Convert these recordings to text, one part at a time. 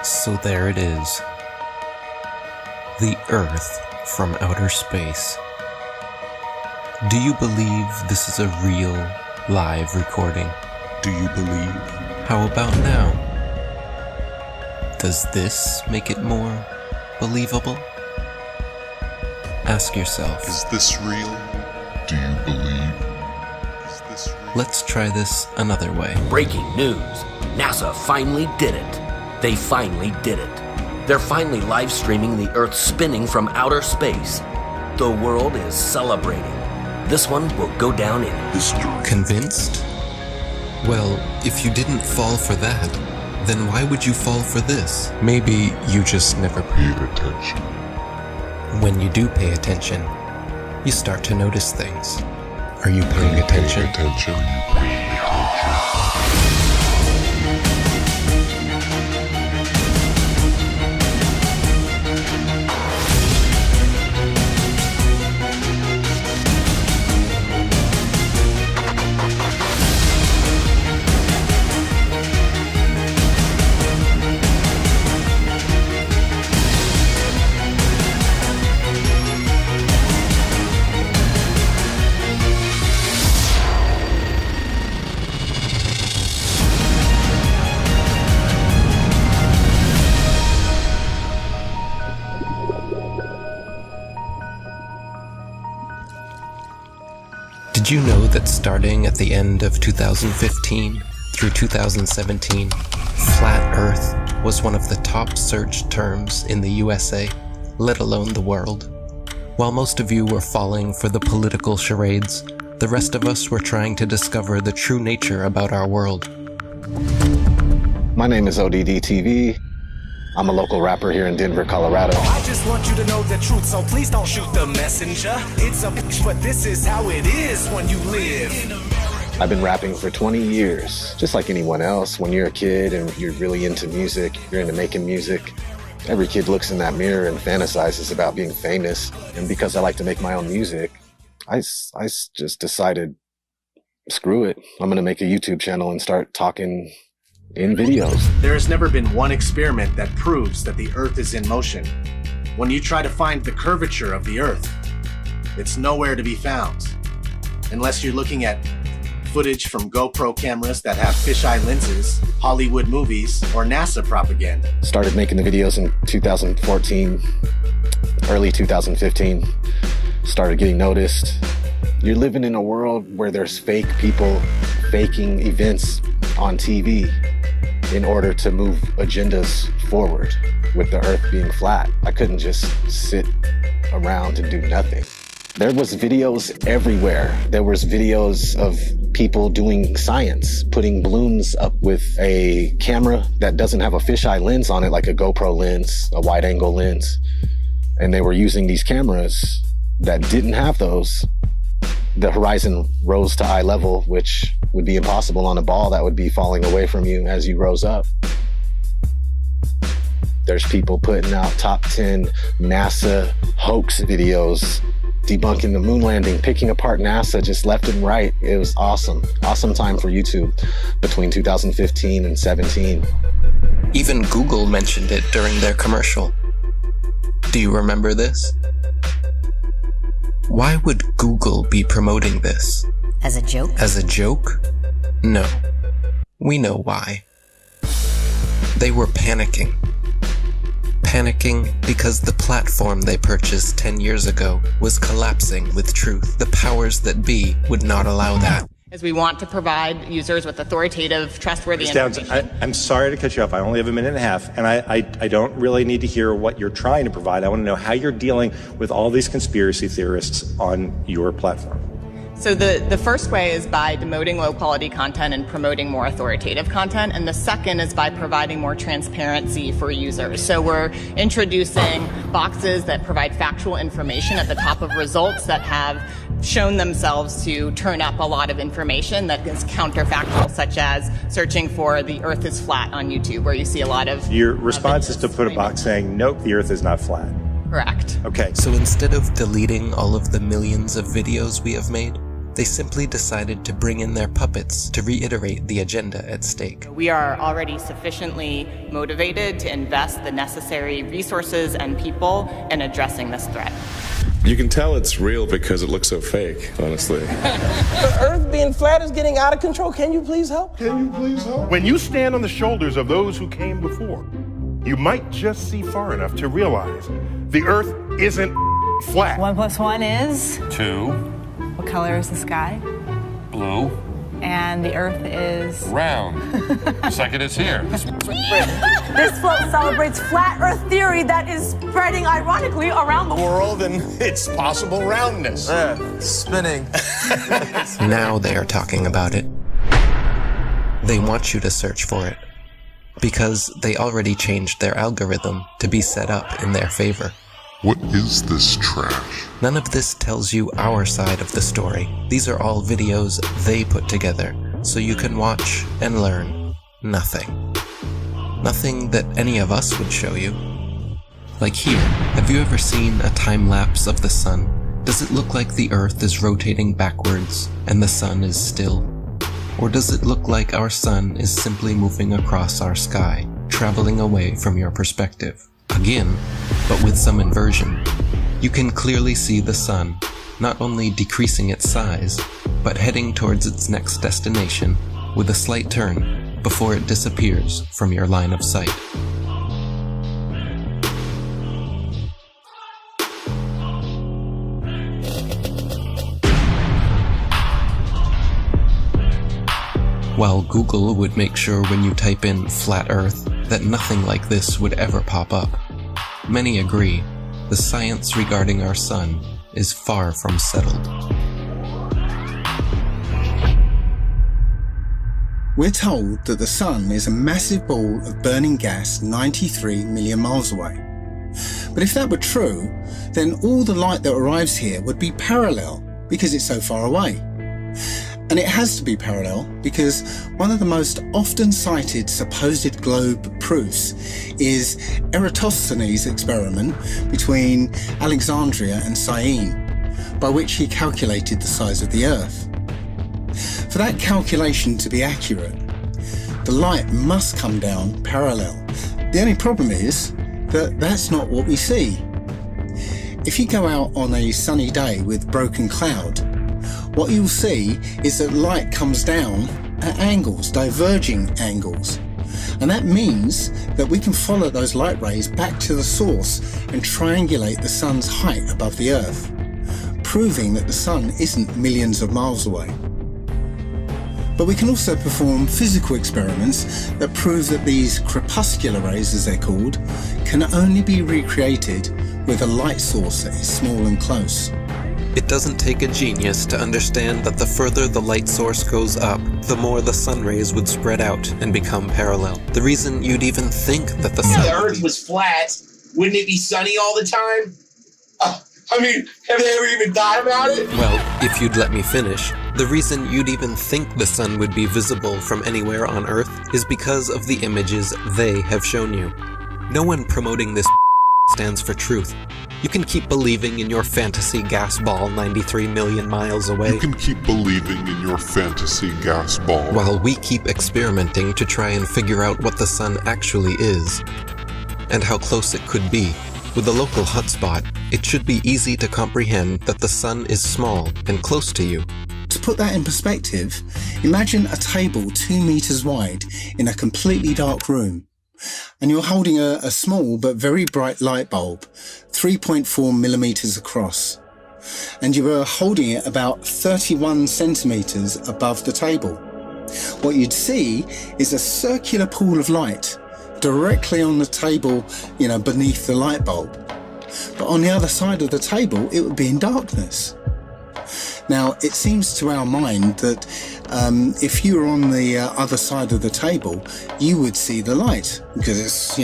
So there it is. The Earth from outer space. Do you believe this is a real, live recording? Do you believe? How about now? Does this make it more believable? Ask yourself. Is this real? Do you believe? Is this real? Let's try this another way. Breaking news. NASA finally did it. They finally did it. They're finally live streaming the Earth spinning from outer space. The world is celebrating. This one will go down in history. Convinced? Well, if you didn't fall for that, then why would you fall for this? Maybe you just never paid attention. When you do pay attention, you start to notice things. Are you paying attention? Did you know that starting at the end of 2015 through 2017, Flat Earth was one of the top searched terms in the USA, let alone the world? While most of you were falling for the political charades, the rest of us were trying to discover the true nature about our world. My name is ODD-TV. I'm a local rapper here in Denver, Colorado. I just want you to know the truth, so please don't shoot the messenger. It's a bitch, but this is how it is when you live. I've been rapping for 20 years, just like anyone else. When you're a kid and you're really into music, you're into making music, every kid looks in that mirror and fantasizes about being famous. And because I like to make my own music, I just decided, screw it. I'm gonna make a YouTube channel and start talking in videos. There has never been one experiment that proves that the Earth is in motion. When you try to find the curvature of the Earth, it's nowhere to be found. Unless you're looking at footage from GoPro cameras that have fisheye lenses, Hollywood movies, or NASA propaganda. Started making the videos in 2014, early 2015. Started getting noticed. You're living in a world where there's fake people faking events on TV in order to move agendas forward. With the Earth being flat, I couldn't just sit around and do nothing. There was videos everywhere. There was videos of people doing science, putting balloons up with a camera that doesn't have a fisheye lens on it, like a GoPro lens, a wide angle lens. And they were using these cameras that didn't have those. The horizon rose to eye level, which would be impossible on a ball that would be falling away from you as you rose up. There's people putting out top 10 NASA hoax videos, debunking the moon landing, picking apart NASA just left and right. It was awesome. Awesome time for YouTube between 2015 and 17. Even Google mentioned it during their commercial. Do you remember this? Why would Google be promoting this? As a joke? As a joke? No. We know why. They were panicking. Panicking because the platform they purchased 10 years ago was collapsing with truth. The powers that be would not allow that. As we want to provide users with authoritative, trustworthy information. I'm sorry to cut you off. I only have a minute and a half, and I don't really need to hear what you're trying to provide. I want to know how you're dealing with all these conspiracy theorists on your platform. So the first way is by demoting low-quality content and promoting more authoritative content, and the second is by providing more transparency for users. So we're introducing boxes that provide factual information at the top of results that have shown themselves to turn up a lot of information that is counterfactual, such as searching for the Earth is flat on YouTube, where you see a lot of... Your response is to put a box saying, nope, the Earth is not flat. Correct. Okay. So instead of deleting all of the millions of videos we have made, They simply decided to bring in their puppets to reiterate the agenda at stake. We are already sufficiently motivated to invest the necessary resources and people in addressing this threat. You can tell it's real because it looks so fake, honestly. The Earth being flat is getting out of control. Can you please help? Can you please help? When you stand on the shoulders of those who came before, you might just see far enough to realize the Earth isn't flat. 1 + 1 is? 2. What color is the sky? Blue. And the Earth is? Round. Second is here. This float celebrates flat Earth theory that is spreading ironically around the world and its possible roundness. Spinning. Now they are talking about it. They want you to search for it, because they already changed their algorithm to be set up in their favor. What is this trash? None of this tells you our side of the story. These are all videos they put together, so you can watch and learn nothing. Nothing that any of us would show you. Like here, have you ever seen a time lapse of the sun? Does it look like the Earth is rotating backwards and the sun is still? Or does it look like our sun is simply moving across our sky, traveling away from your perspective? Again, but with some inversion. You can clearly see the sun, not only decreasing its size, but heading towards its next destination with a slight turn before it disappears from your line of sight. While Google would make sure when you type in flat Earth that nothing like this would ever pop up, many agree the science regarding our sun is far from settled. We're told that the sun is a massive ball of burning gas 93 million miles away. But if that were true, then all the light that arrives here would be parallel because it's so far away. And it has to be parallel because one of the most often cited supposed globe proofs is Eratosthenes' experiment between Alexandria and Syene, by which he calculated the size of the Earth. For that calculation to be accurate, the light must come down parallel. The only problem is that that's not what we see. If you go out on a sunny day with broken cloud, what you'll see is that light comes down at angles, diverging angles. And that means that we can follow those light rays back to the source and triangulate the sun's height above the Earth, proving that the sun isn't millions of miles away. But we can also perform physical experiments that prove that these crepuscular rays, as they're called, can only be recreated with a light source that is small and close. It doesn't take a genius to understand that the further the light source goes up, the more the sun rays would spread out and become parallel. The reason you'd even think that the sun... If the Earth was flat, wouldn't it be sunny all the time? I mean, have they ever even thought about it? Well, if you'd let me finish, the reason you'd even think the sun would be visible from anywhere on Earth is because of the images they have shown you. No one promoting this stands for truth. You can keep believing in your fantasy gas ball 93 million miles away. You can keep believing in your fantasy gas ball. While we keep experimenting to try and figure out what the sun actually is, and how close it could be. With a local hotspot, it should be easy to comprehend that the sun is small and close to you. To put that in perspective, imagine a table 2 meters wide in a completely dark room. And you're holding a small but very bright light bulb, 3.4 millimeters across. And you are holding it about 31 centimeters above the table. What you'd see is a circular pool of light directly on the table, beneath the light bulb. But on the other side of the table, it would be in darkness. Now, it seems to our mind that if you were on the other side of the table, you would see the light because it's,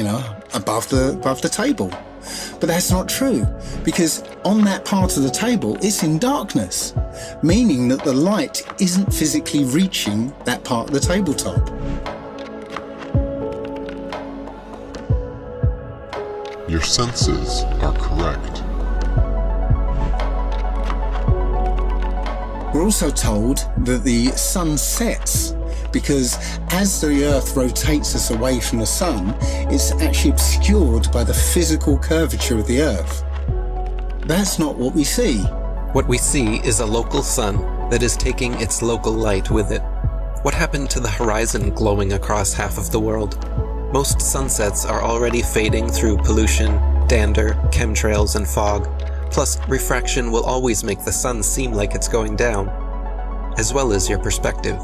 above the table. But that's not true, because on that part of the table, it's in darkness, meaning that the light isn't physically reaching that part of the tabletop. Your senses are correct. We're also told that the sun sets because as the Earth rotates us away from the sun, it's actually obscured by the physical curvature of the Earth. That's not what we see. What we see is a local sun that is taking its local light with it. What happened to the horizon glowing across half of the world? Most sunsets are already fading through pollution, dander, chemtrails, and fog. Plus, refraction will always make the sun seem like it's going down, as well as your perspective.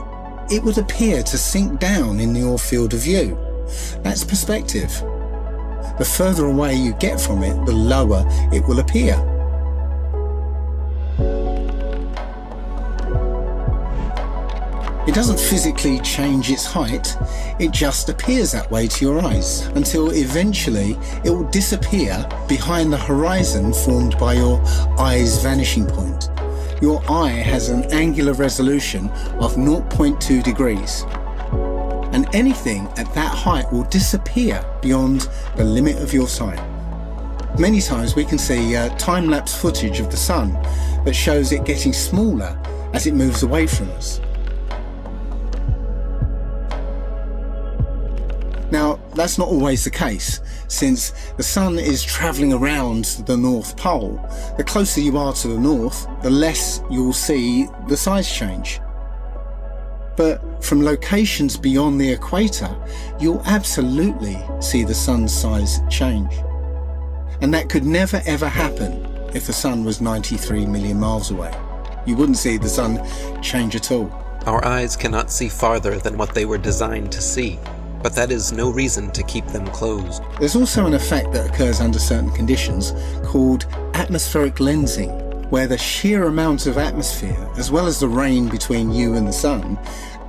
It would appear to sink down in your field of view. That's perspective. The further away you get from it, the lower it will appear. It doesn't physically change its height, it just appears that way to your eyes, until eventually it will disappear behind the horizon formed by your eye's vanishing point. Your eye has an angular resolution of 0.2 degrees, and anything at that height will disappear beyond the limit of your sight. Many times we can see time-lapse footage of the sun that shows it getting smaller as it moves away from us. Now, that's not always the case, since the sun is travelling around the North Pole. The closer you are to the north, the less you'll see the size change. But from locations beyond the equator, you'll absolutely see the sun's size change. And that could never ever happen if the sun was 93 million miles away. You wouldn't see the sun change at all. Our eyes cannot see farther than what they were designed to see, but that is no reason to keep them closed. There's also an effect that occurs under certain conditions called atmospheric lensing, where the sheer amount of atmosphere, as well as the rain between you and the sun,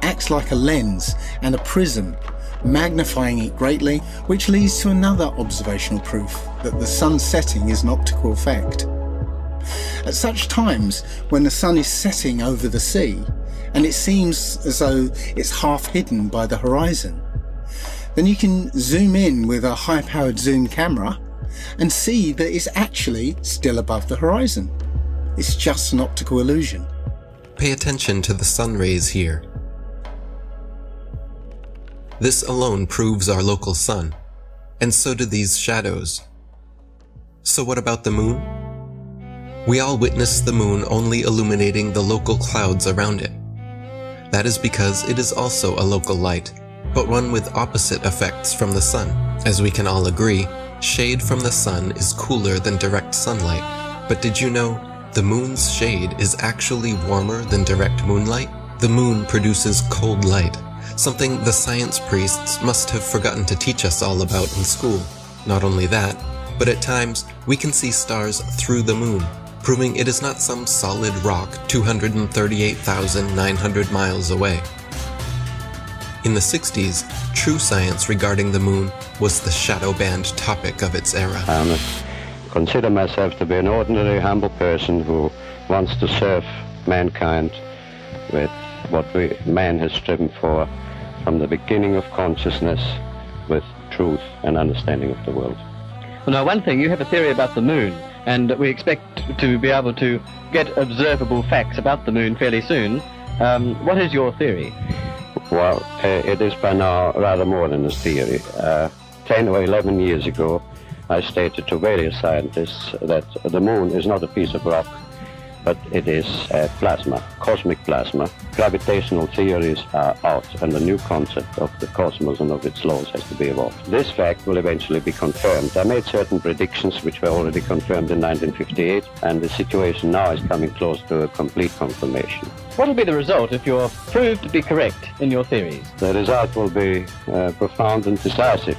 acts like a lens and a prism, magnifying it greatly, which leads to another observational proof that the sun setting is an optical effect. At such times, when the sun is setting over the sea, and it seems as though it's half hidden by the horizon, then you can zoom in with a high-powered zoom camera and see that it's actually still above the horizon. It's just an optical illusion. Pay attention to the sun rays here. This alone proves our local sun, and so do these shadows. So what about the moon? We all witness the moon only illuminating the local clouds around it. That is because it is also a local light, but one with opposite effects from the sun. As we can all agree, shade from the sun is cooler than direct sunlight. But did you know the moon's shade is actually warmer than direct moonlight? The moon produces cold light, something the science priests must have forgotten to teach us all about in school. Not only that, but at times we can see stars through the moon, proving it is not some solid rock 238,900 miles away. In the 60s, true science regarding the moon was the shadow band topic of its era. I consider myself to be an ordinary, humble person who wants to serve mankind with what man has striven for from the beginning of consciousness, with truth and understanding of the world. Well, now, one thing, you have a theory about the moon, and we expect to be able to get observable facts about the moon fairly soon. What is your theory? Well, it is by now rather more than a theory. 10 or 11 years ago, I stated to various scientists that the moon is not a piece of rock, but it is plasma, cosmic plasma. Gravitational theories are out, and the new concept of the cosmos and of its laws has to be evolved. This fact will eventually be confirmed. I made certain predictions which were already confirmed in 1958, and the situation now is coming close to a complete confirmation. What will be the result if you're proved to be correct in your theories? The result will be profound and decisive.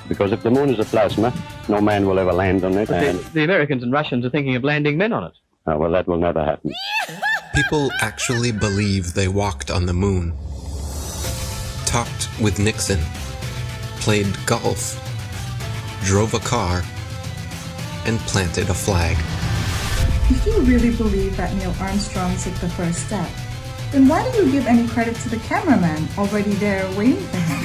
Because if the moon is a plasma, no man will ever land on it. And the Americans and Russians are thinking of landing men on it. Well, that will never happen. People actually believe they walked on the moon, talked with Nixon, played golf, drove a car, and planted a flag. If you really believe that Neil Armstrong took the first step, then why do you give any credit to the cameraman already there waiting for him?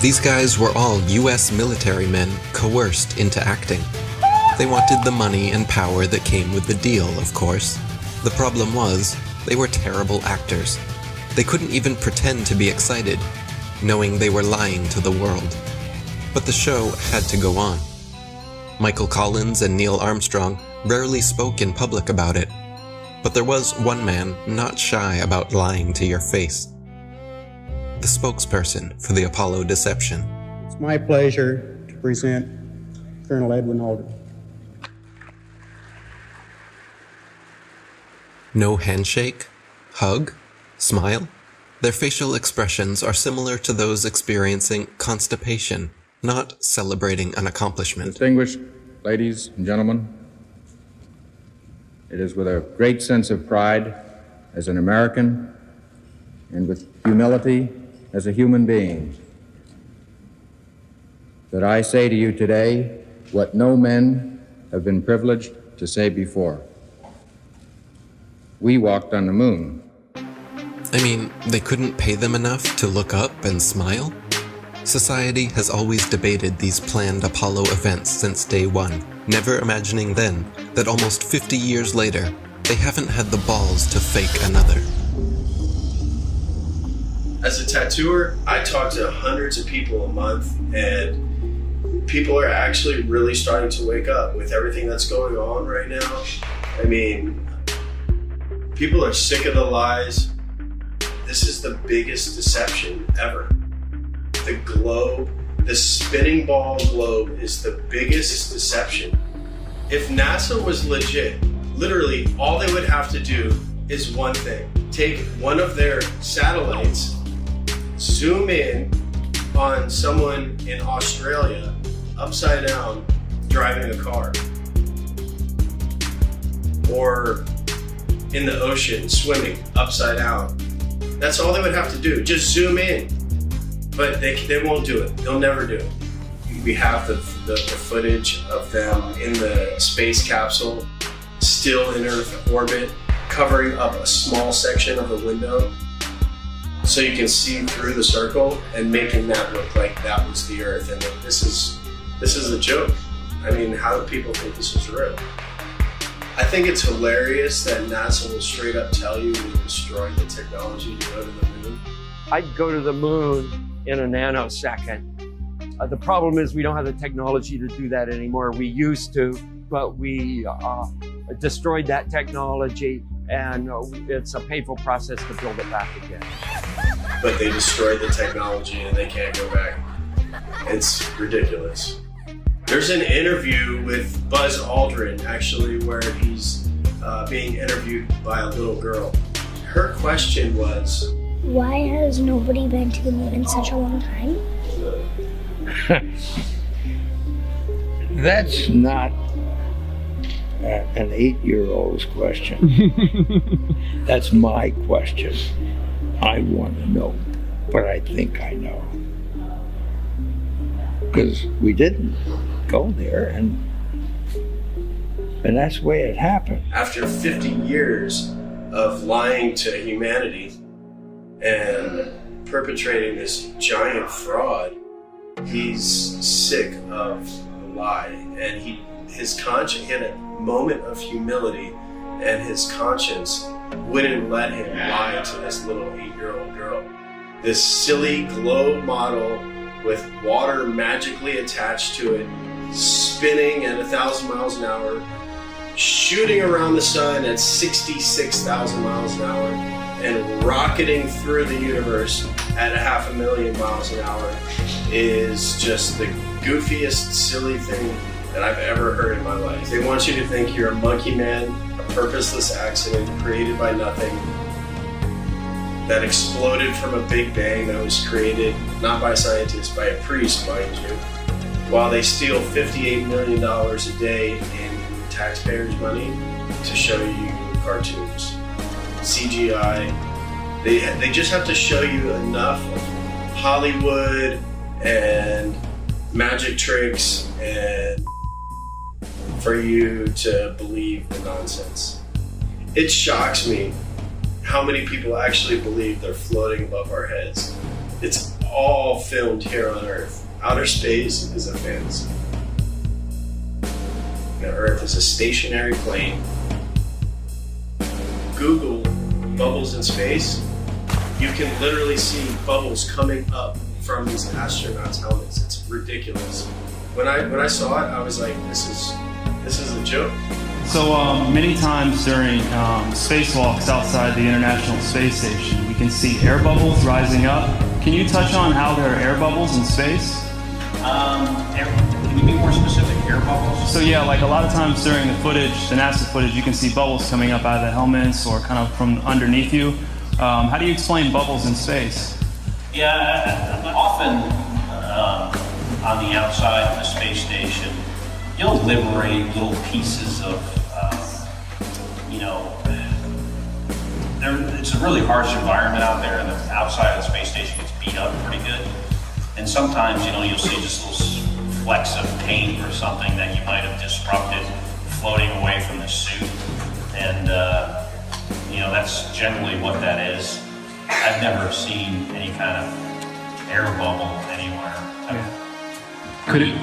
These guys were all US military men coerced into acting. They wanted the money and power that came with the deal, of course. The problem was, they were terrible actors. They couldn't even pretend to be excited, knowing they were lying to the world. But the show had to go on. Michael Collins and Neil Armstrong rarely spoke in public about it, but there was one man not shy about lying to your face. The spokesperson for the Apollo deception. It's my pleasure to present Colonel Edwin Aldrin. No handshake, hug, smile. Their facial expressions are similar to those experiencing constipation, not celebrating an accomplishment. Distinguished ladies and gentlemen, it is with a great sense of pride as an American and with humility as a human being that I say to you today what no men have been privileged to say before. We walked on the moon. I mean, they couldn't pay them enough to look up and smile? Society has always debated these planned Apollo events since day one, never imagining then that almost 50 years later, they haven't had the balls to fake another. As a tattooer, I talk to hundreds of people a month, and people are actually really starting to wake up with everything that's going on right now. I mean, people are sick of the lies. This is the biggest deception ever. The globe, the spinning ball globe, is the biggest deception. If NASA was legit, literally all they would have to do is one thing. Take one of their satellites, zoom in on someone in Australia, upside down, driving a car. Or in the ocean, swimming, upside down. That's all they would have to do, just zoom in. But they won't do it, they'll never do it. We have the footage of them in the space capsule, still in Earth orbit, covering up a small section of the window so you can see through the circle and making that look like that was the Earth. And this is a joke. I mean, how do people think this is real? I think it's hilarious that NASA will straight up tell you we destroyed the technology to go to the moon. I'd go to the moon in a nanosecond. The problem is we don't have the technology to do that anymore. We used to, but we destroyed that technology, and it's a painful process to build it back again. But they destroyed the technology and they can't go back. It's ridiculous. There's an interview with Buzz Aldrin, actually, where he's being interviewed by a little girl. Her question was, why has nobody been to the moon in such a long time? That's not an 8-year-old's question. That's my question. I want to know, but I think I know. Because we didn't go there, and that's the way it happened. After 50 years of lying to humanity and perpetrating this giant fraud, he's sick of the lie, and his conscience, he had a moment of humility, and his conscience wouldn't let him lie to this little 8-year-old girl. This silly globe model with water magically attached to it, spinning at 1,000 miles an hour, shooting around the sun at 66,000 miles an hour, and rocketing through the universe at 500,000 miles an hour is just the goofiest, silly thing that I've ever heard in my life. They want you to think you're a monkey man, a purposeless accident created by nothing, that exploded from a big bang that was created not by scientists, by a priest, mind you, while they steal $58 million a day in taxpayers' money to show you cartoons. CGI. They just have to show you enough of Hollywood and magic tricks and for you to believe the nonsense. It shocks me how many people actually believe they're floating above our heads. It's all filmed here on Earth. Outer space is a fantasy. The Earth is a stationary plane Google bubbles in space, you can literally see bubbles coming up from these astronauts' helmets. It's ridiculous. When I saw it, I was like, this is a joke. So many times during spacewalks outside the International Space Station, we can see air bubbles rising up. Can you touch on how there are air bubbles in space? Can you be more specific? Air bubbles? So yeah, like a lot of times during the footage, the NASA footage, you can see bubbles coming up out of the helmets or kind of from underneath you. How do you explain bubbles in space? Yeah, often on the outside of the space station, you'll liberate little pieces of, it's a really harsh environment out there, and the outside of the space station gets beat up pretty good. And sometimes, you'll see just little flecks of paint or something that you might have disrupted floating away from the suit. And, that's generally what that is. I've never seen any kind of air bubble anywhere. Yeah.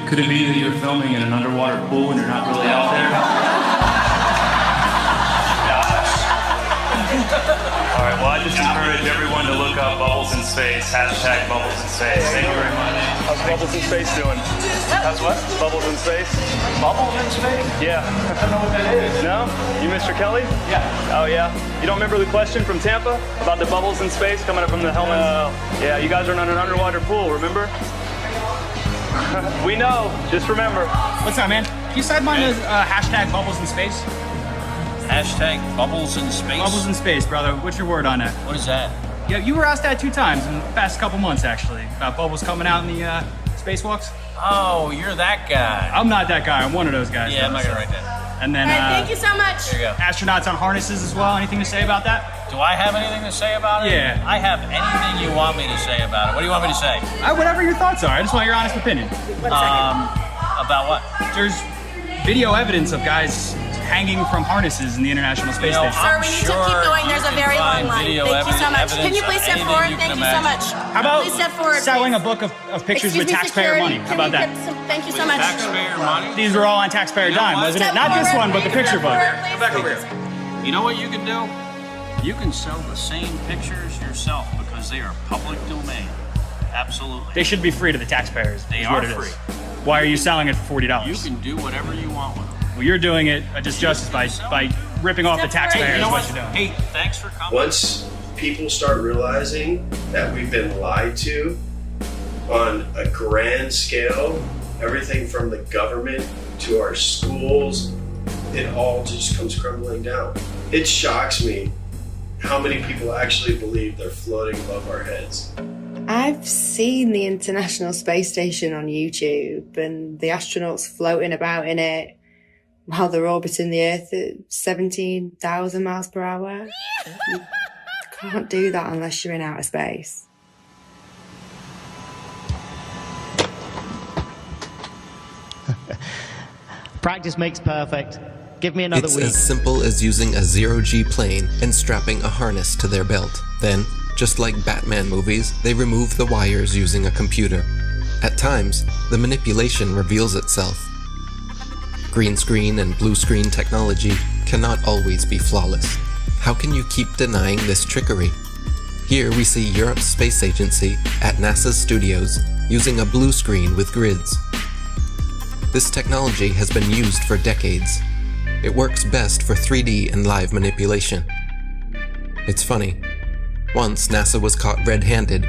Could it be that you're filming in an underwater pool and you're not really out there? All right, well, I just encourage everyone to look up Bubbles in Space, hashtag Bubbles in Space. Thank you very much. How's Bubbles in Space doing? How's what? Bubbles in Space? Bubbles in space? Yeah. I don't know what that is. No? You Mr. Kelly? Yeah. Oh, yeah? You don't remember the question from Tampa about the bubbles in space coming up from the helmets? Yeah, you guys are in an underwater pool, remember? We know. Just remember. What's up, man? Can you sideline the hashtag Bubbles in Space? Hashtag Bubbles in Space? Bubbles in Space, brother. What's your word on that? What is that? Yeah, you were asked that 2 times in the past couple months, actually, about bubbles coming out in the spacewalks. Oh, you're that guy. I'm not that guy. I'm one of those guys. Yeah, I'm not gonna write that. And then, thank you so much. There you go. Astronauts on harnesses as well. Anything to say about that? Do I have anything to say about it? Yeah. I have anything you want me to say about it. What do you want me to say? Whatever your thoughts are. I just want your honest opinion. 1 second. About what? There's video evidence of guys hanging from harnesses in the International Space Station. Sir, we need to keep going. There's a very long line. Thank you so much. Can you please step forward? Thank you so much. How about please step forward, selling a book of pictures with taxpayer money? How about that? Thank you so much. Taxpayer money? These were all on taxpayer dime, wasn't it? Not this one, but the picture book. Come back over here. You know what you can do? You can sell the same pictures yourself because they are public domain. Absolutely. They should be free to the taxpayers. They are free. Why are you selling it for $40? You can do whatever you want with them. Well, you're doing it just by ripping off the taxpayers. You know what you're doing. Hey, thanks for coming. Once people start realizing that we've been lied to on a grand scale, everything from the government to our schools, it all just comes crumbling down. It shocks me how many people actually believe they're floating above our heads. I've seen the International Space Station on YouTube and the astronauts floating about in it while they're orbiting the Earth at 17,000 miles per hour. You can't do that unless you're in outer space. Practice makes perfect. Give me another It's week. as simple as using a zero-G plane and strapping a harness to their belt. Then, just like Batman movies, they remove the wires using a computer. At times, the manipulation reveals itself. Green screen and blue screen technology cannot always be flawless. How can you keep denying this trickery? Here we see Europe's space agency at NASA's studios using a blue screen with grids. This technology has been used for decades. It works best for 3D and live manipulation. It's funny. Once NASA was caught red-handed,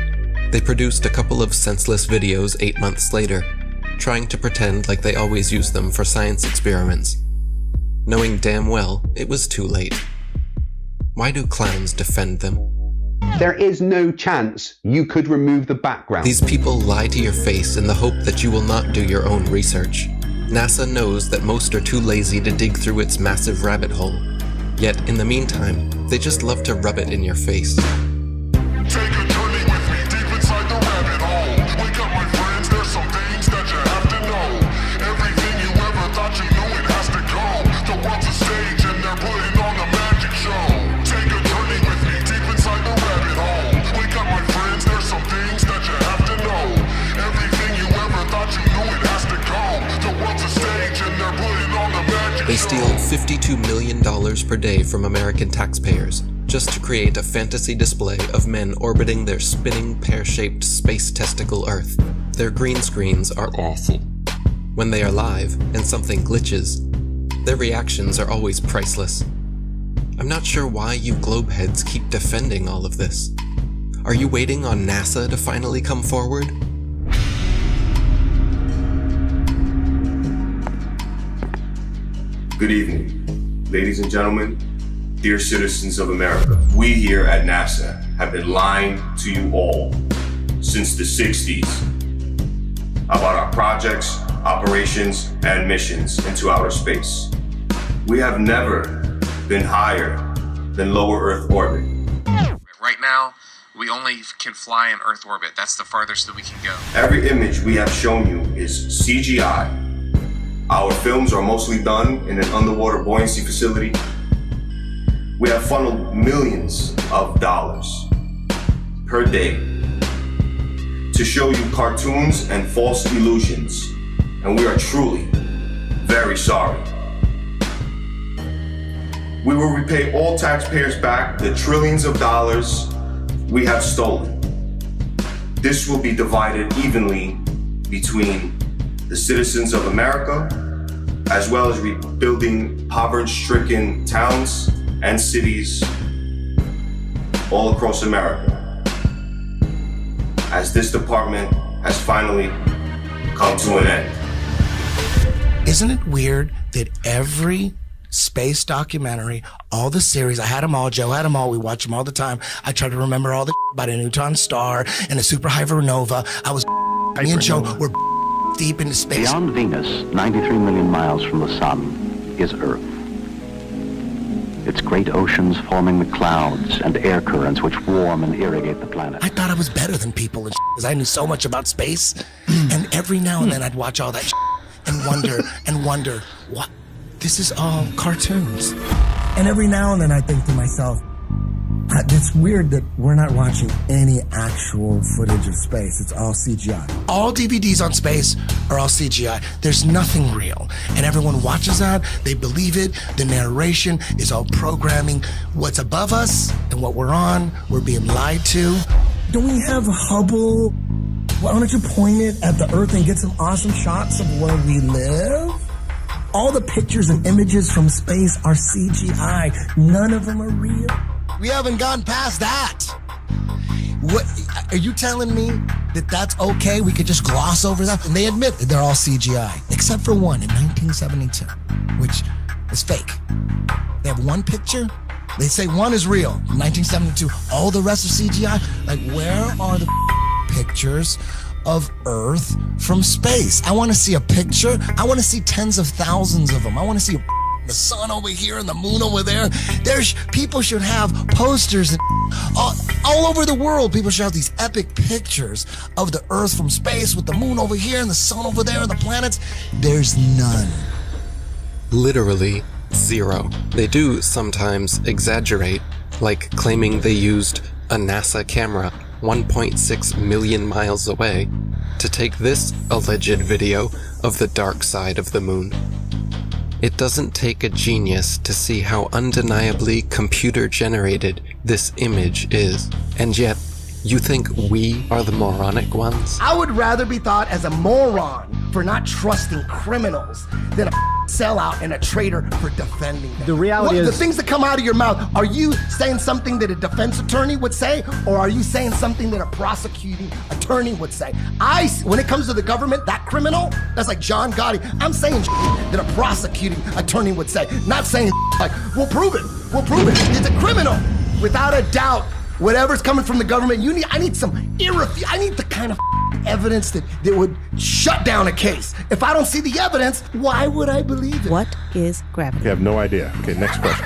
they produced a couple of senseless videos 8 months later, trying to pretend like they always use them for science experiments, knowing damn well it was too late. Why do clowns defend them? There is no chance you could remove the background. These people lie to your face in the hope that you will not do your own research. NASA knows that most are too lazy to dig through its massive rabbit hole. Yet, in the meantime, they just love to rub it in your face. Take a journey with me deep inside the rabbit hole. Wake up, my friends, there's some things that you have to know. Everything you ever thought you knew, it has to go. The world's a stage and they're putting on a magic show. Take a journey with me deep inside the rabbit hole. Wake up, my friends, there's some things that you have to know. Everything you ever thought you knew, it has to go. The world's a stage and they're putting on the magic They steal $52 million per day from American taxpayers just to create a fantasy display of men orbiting their spinning pear-shaped space testicle Earth. Their green screens are awful. When they are live and something glitches, their reactions are always priceless. I'm not sure why you globeheads keep defending all of this. Are you waiting on NASA to finally come forward? Good evening, ladies and gentlemen, dear citizens of America. We here at NASA have been lying to you all since the 60s about our projects, operations, and missions into outer space. We have never been higher than lower Earth orbit. Right now, we only can fly in Earth orbit. That's the farthest that we can go. Every image we have shown you is CGI. Our films are mostly done in an underwater buoyancy facility. We have funneled millions of dollars per day to show you cartoons and false illusions, and we are truly very sorry. We will repay all taxpayers back the trillions of dollars we have stolen. This will be divided evenly between the citizens of America, as well as rebuilding poverty-stricken towns and cities all across America, as this department has finally come to an end. Isn't it weird that every space documentary, all the series, I had them all, Joe had them all, we watch them all the time. I try to remember all the about a neutron star and a supernova. Me and Joe were deep into space. Beyond Venus, 93 million miles from the sun, is Earth. Its great oceans forming the clouds and air currents which warm and irrigate the planet. I thought I was better than people because I knew so much about space. And every now and then I'd watch all that and wonder, what? This is all cartoons. And every now and then I think to myself, it's weird that we're not watching any actual footage of space. It's all CGI. All DVDs on space are all CGI. There's nothing real. And everyone watches that. They believe it. The narration is all programming. What's above us and what we're on, we're being lied to. Don't we have Hubble? Why don't you point it at the Earth and get some awesome shots of where we live? All the pictures and images from space are CGI. None of them are real. We haven't gone past that. What, are you telling me that that's okay? We could just gloss over that? And they admit that they're all CGI, except for one in 1972, which is fake. They have one picture. They say one is real, 1972. All the rest are CGI. Like, where are the pictures of Earth from space? I want to see a picture. I want to see tens of thousands of them. I want to see the sun over here and the moon over there. People should have posters and all over the world. People should have these epic pictures of the Earth from space with the moon over here and the sun over there and the planets. There's none. Literally zero. They do sometimes exaggerate, like claiming they used a NASA camera 1.6 million miles away to take this alleged video of the dark side of the moon. It doesn't take a genius to see how undeniably computer-generated this image is. And yet, you think we are the moronic ones? I would rather be thought as a moron for not trusting criminals than a sellout and a traitor for defending them. The reality is... The things that come out of your mouth, are you saying something that a defense attorney would say, or are you saying something that a prosecuting attorney would say? When it comes to the government, that criminal, that's like John Gotti, I'm saying that a prosecuting attorney would say, not saying like, we'll prove it, it's a criminal. Without a doubt, whatever's coming from the government, I need the kind of evidence that would shut down a case. If I don't see the evidence, why would I believe it? What is gravity? You have no idea. Okay, next question.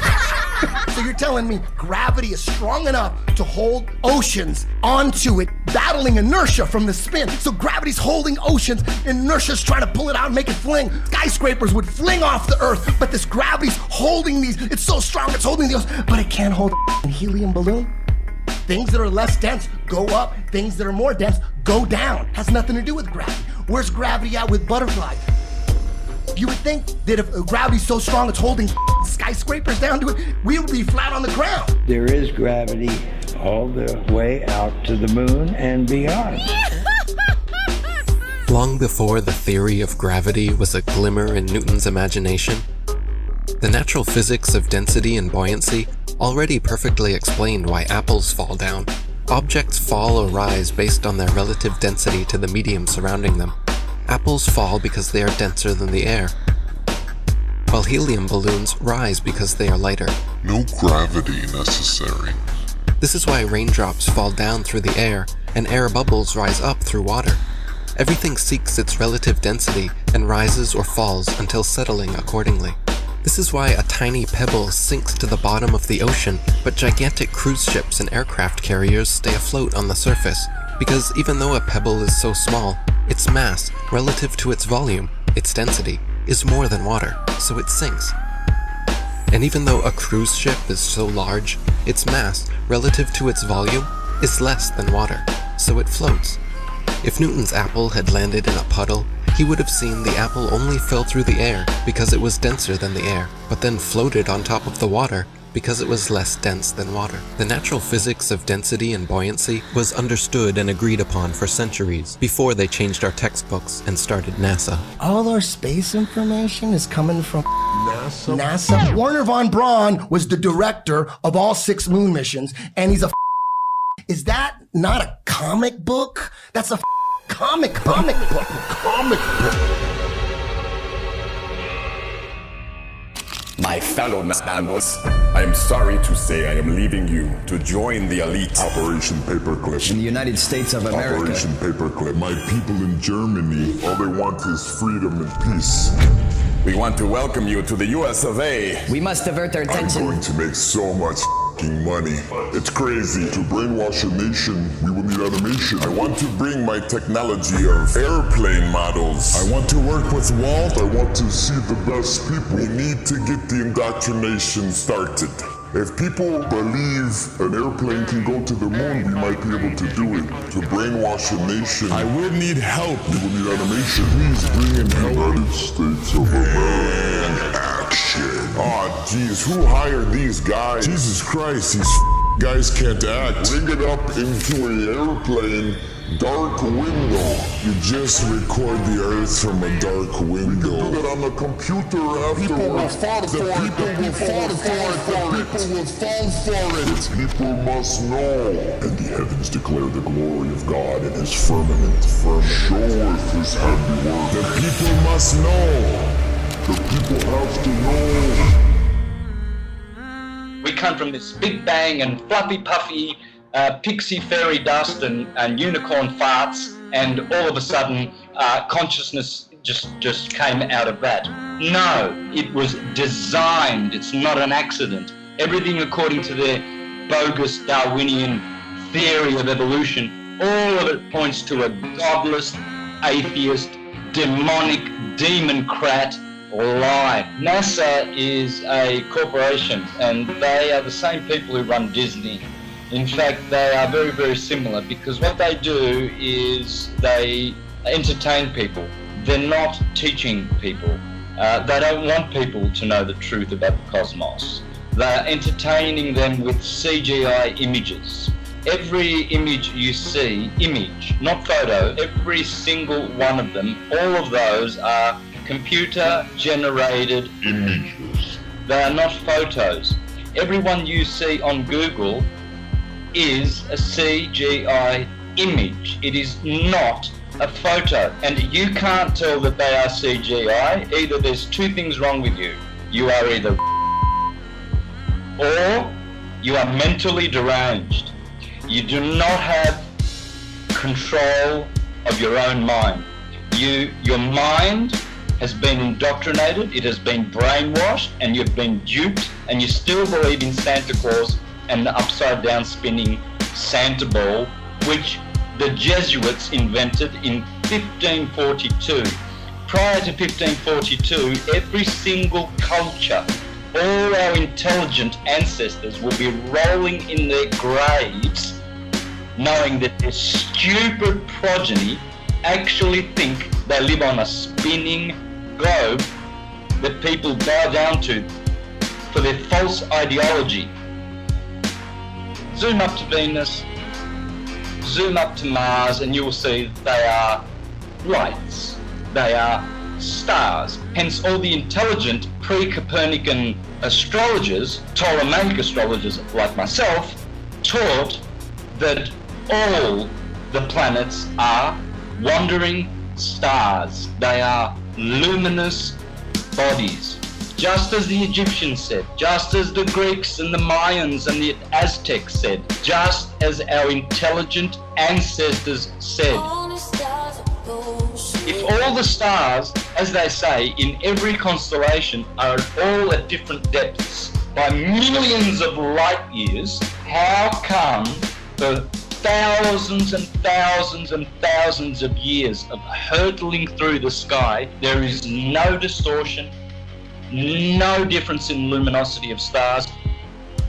So you're telling me gravity is strong enough to hold oceans onto it, battling inertia from the spin. So gravity's holding oceans, and inertia's trying to pull it out and make it fling. Skyscrapers would fling off the Earth, but this gravity's holding these. It's so strong, it's holding the ocean, but it can't hold a helium balloon. Things that are less dense go up, things that are more dense go down. Has nothing to do with gravity. Where's gravity at with butterflies? You would think that if gravity's so strong it's holding skyscrapers down to it, we would be flat on the ground. There is gravity all the way out to the moon and beyond. Long before the theory of gravity was a glimmer in Newton's imagination, the natural physics of density and buoyancy already perfectly explained why apples fall down. Objects fall or rise based on their relative density to the medium surrounding them. Apples fall because they are denser than the air, while helium balloons rise because they are lighter. No gravity necessary. This is why raindrops fall down through the air and air bubbles rise up through water. Everything seeks its relative density and rises or falls until settling accordingly. This is why a tiny pebble sinks to the bottom of the ocean, but gigantic cruise ships and aircraft carriers stay afloat on the surface, because even though a pebble is so small, its mass, relative to its volume, its density, is more than water, so it sinks. And even though a cruise ship is so large, its mass, relative to its volume, is less than water, so it floats. If Newton's apple had landed in a puddle, he would have seen the apple only fell through the air because it was denser than the air, but then floated on top of the water because it was less dense than water. The natural physics of density and buoyancy was understood and agreed upon for centuries before they changed our textbooks and started NASA. All our space information is coming from NASA. Wernher von Braun was the director of all 6 moon missions, and he's a Is that not a comic book? That's a comic book. My fellow Nanos, I am sorry to say I am leaving you to join the elite. Operation Paperclip. In the United States of America. Operation Paperclip. My people in Germany, all they want is freedom and peace. We want to welcome you to the US of A. We must divert their attention. I'm going to make so much money. It's crazy. To brainwash a nation, we will need animation. I want to bring my technology of airplane models. I want to work with Walt. I want to see the best people. We need to get the indoctrination started. If people believe an airplane can go to the moon, we might be able to do it. To brainwash a nation, I will need help. We will need animation. Please bring in help. United States of America. And action. Oh, geez, who hired these guys? Jesus Christ, these guys can't act. Bring it up into an airplane. Dark window. You just record the Earth from a dark window. We can do that on the computer afterwards. People will fall for it. People will fall for it. The people must know. And the heavens declare the glory of God in his firmament. Showeth his handiwork. The people must know. The people have to know. We come from this big bang and fluffy puffy pixie fairy dust and unicorn farts, and all of a sudden consciousness just came out of that. No, it was designed. It's not an accident. Everything according to their bogus Darwinian theory of evolution, all of it points to a godless, atheist, demonic, demon-crat lie. NASA is a corporation, and they are the same people who run Disney. In fact, they are very, very similar, because what they do is they entertain people. They're not teaching people. They don't want people to know the truth about the cosmos. They're entertaining them with CGI images. Every image you see, image, not photo, every single one of them, all of those are computer-generated images. They are not photos. Every one you see on Google is a CGI image. It is not a photo. And you can't tell that they are CGI. Either there's 2 things wrong with you. You are either or you are mentally deranged. You do not have control of your own mind. Your mind has been indoctrinated, it has been brainwashed, and you've been duped, and you still believe in Santa Claus and the upside down spinning Santa ball, which the Jesuits invented in 1542. Prior to 1542, every single culture, all our intelligent ancestors will be rolling in their graves knowing that their stupid progeny actually think they live on a spinning globe that people bow down to for their false ideology. Zoom up to Venus, zoom up to Mars, and you will see they are lights. They are stars. Hence all the intelligent pre-Copernican astrologers, Ptolemaic astrologers like myself, taught that all the planets are wandering stars. They are luminous bodies. Just as the Egyptians said, just as the Greeks and the Mayans and the Aztecs said, just as our intelligent ancestors said. If all the stars, as they say, in every constellation are all at different depths by millions of light years, how come for thousands and thousands and thousands of years of hurtling through the sky, there is no distortion, no difference in luminosity of stars?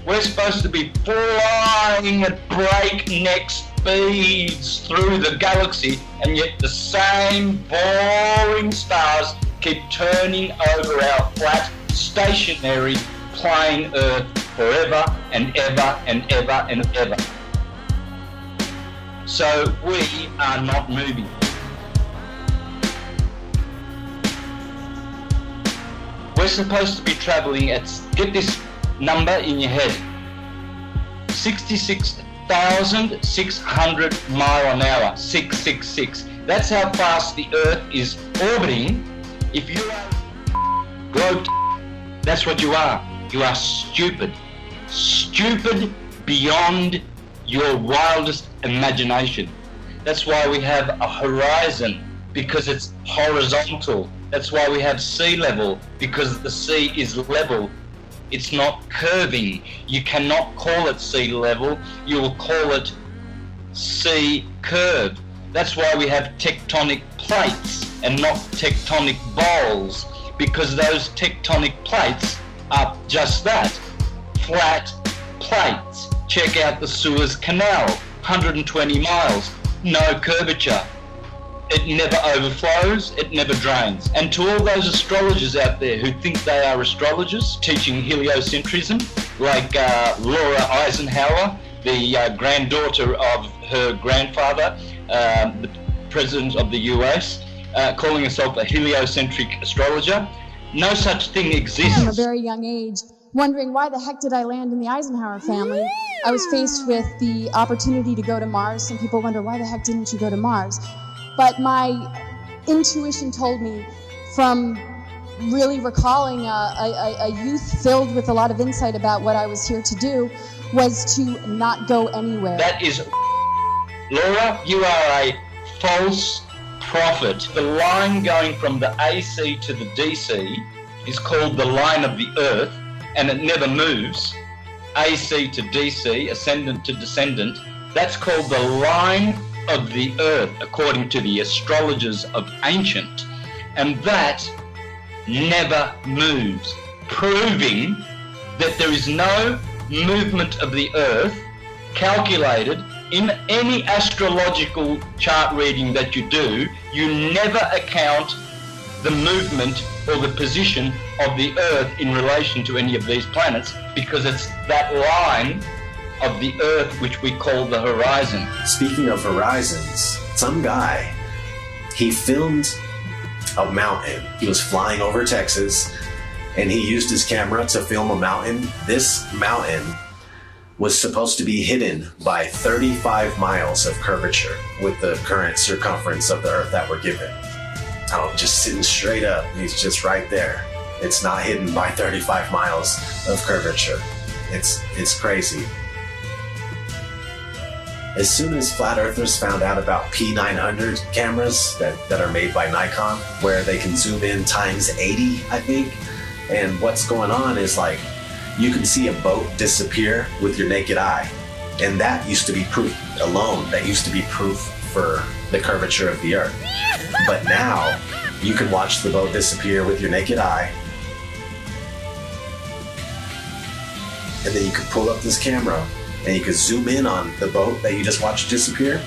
We're supposed to be flying at breakneck speeds through the galaxy, and yet the same boring stars keep turning over our flat, stationary, plain Earth forever and ever and ever and ever. So we are not moving. We're supposed to be traveling at, get this number in your head, 66,600 mile an hour, 666. That's how fast the Earth is orbiting. If you are globe, that's what you are. You are stupid. Stupid beyond your wildest imagination. That's why we have a horizon, because it's horizontal. That's why we have sea level, because the sea is level. It's not curving. You cannot call it sea level. You will call it sea curve. That's why we have tectonic plates and not tectonic bowls, because those tectonic plates are just that, flat plates. Check out the Suez Canal, 120 miles, no curvature. It never overflows, it never drains. And to all those astrologers out there who think they are astrologers, teaching heliocentrism, like Laura Eisenhower, the granddaughter of her grandfather, the President of the US, calling herself a heliocentric astrologer. No such thing exists. From a very young age, wondering why the heck did I land in the Eisenhower family. I was faced with the opportunity to go to Mars. Some people wonder, why the heck didn't you go to Mars? But my intuition told me, from really recalling a youth filled with a lot of insight about what I was here to do, was to not go anywhere. That is, Laura, you are a false prophet. The line going from the AC to the DC is called the line of the Earth, and it never moves. AC to DC, ascendant to descendant, that's called the line of the Earth, according to the astrologers of ancient, and that never moves, proving that there is no movement of the Earth calculated in any astrological chart reading that you do. You never account the movement or the position of the Earth in relation to any of these planets, because it's that line of the Earth which we call the horizon. Speaking of horizons, some guy, he filmed a mountain. He was flying over Texas, and he used his camera to film a mountain. This mountain was supposed to be hidden by 35 miles of curvature with the current circumference of the Earth that we're given. Just sitting straight up, he's just right there. It's not hidden by 35 miles of curvature. It's crazy. As soon as flat earthers found out about P900 cameras that are made by Nikon, where they can zoom in times 80, I think, and what's going on is, like, you can see a boat disappear with your naked eye, and that used to be proof alone. That used to be proof for the curvature of the Earth. But now you can watch the boat disappear with your naked eye, and then you can pull up this camera and you can zoom in on the boat that you just watched disappear,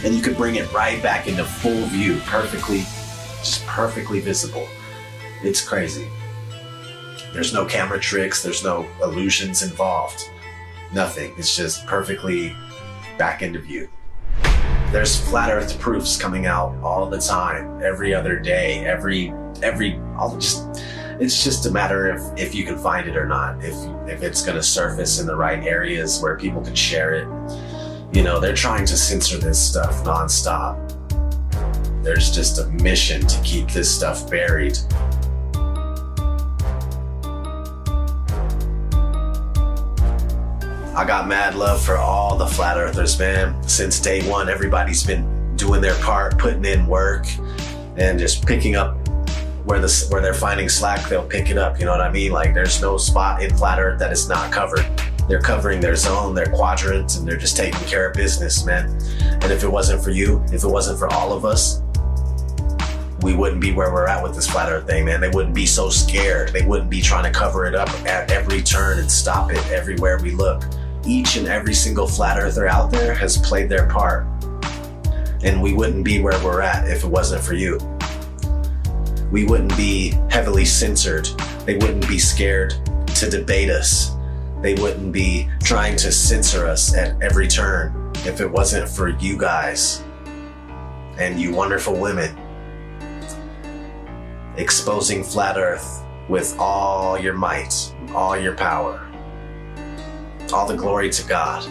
and you could bring it right back into full view, perfectly perfectly visible. It's crazy. There's no camera tricks, there's no illusions involved. Nothing. It's just perfectly back into view. There's flat earth proofs coming out all the time, every other day, it's just a matter of if you can find it or not, if it's gonna surface in the right areas where people can share it. You know, they're trying to censor this stuff nonstop. There's just a mission to keep this stuff buried. I got mad love for all the flat earthers, man. Since day one, everybody's been doing their part, putting in work, and just picking up where they're finding slack, they'll pick it up, you know what I mean? Like, there's no spot in flat earth that is not covered. They're covering their zone, their quadrant, and they're just taking care of business, man. And if it wasn't for you, if it wasn't for all of us, we wouldn't be where we're at with this flat earth thing, man. They wouldn't be so scared. They wouldn't be trying to cover it up at every turn and stop it everywhere we look. Each and every single flat earther out there has played their part. And we wouldn't be where we're at if it wasn't for you. We wouldn't be heavily censored. They wouldn't be scared to debate us. They wouldn't be trying to censor us at every turn if it wasn't for you guys and you wonderful women exposing flat earth with all your might, all your power. All the glory to God.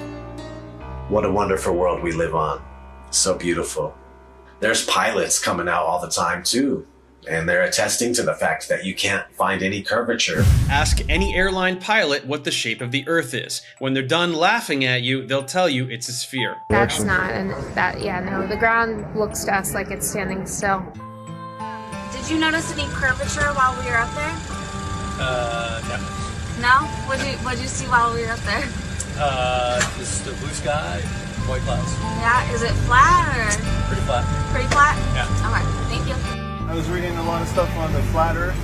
What a wonderful world we live on. So beautiful. There's pilots coming out all the time too, and they're attesting to the fact that you can't find any curvature. Ask any airline pilot what the shape of the Earth is. When they're done laughing at you, they'll tell you it's a sphere. That's not, and that, yeah, no, the ground looks to us like it's standing still. Did you notice any curvature while we were up there? No. No? What'd you see while we were up there? Just the blue sky, white clouds. Yeah, is it flat or? Pretty flat. Pretty flat? Yeah. Okay, thank you. I was reading a lot of stuff on the flat earth.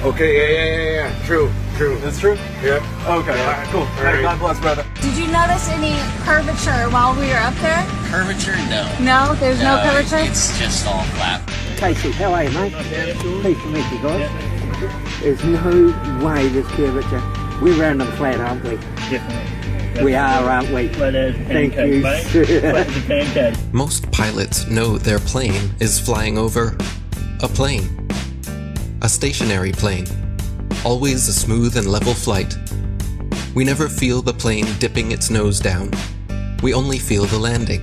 Okay, yeah. True. It's true? Yep. Okay, Yeah. all right, cool. All right. God bless, brother. Did you notice any curvature while we were up there? Curvature? No. No? There's no curvature? It's just all flat. Casey, how are you, mate? Pleased to meet you guys. There's no way there's curvature. We're round and flat, aren't we? Definitely. We are, aren't we? Flat as a Thank pancake, you. mate. Flat as a pancake. Most pilots know their plane is flying over a plane. A stationary plane. Always a smooth and level flight. We never feel the plane dipping its nose down. We only feel the landing.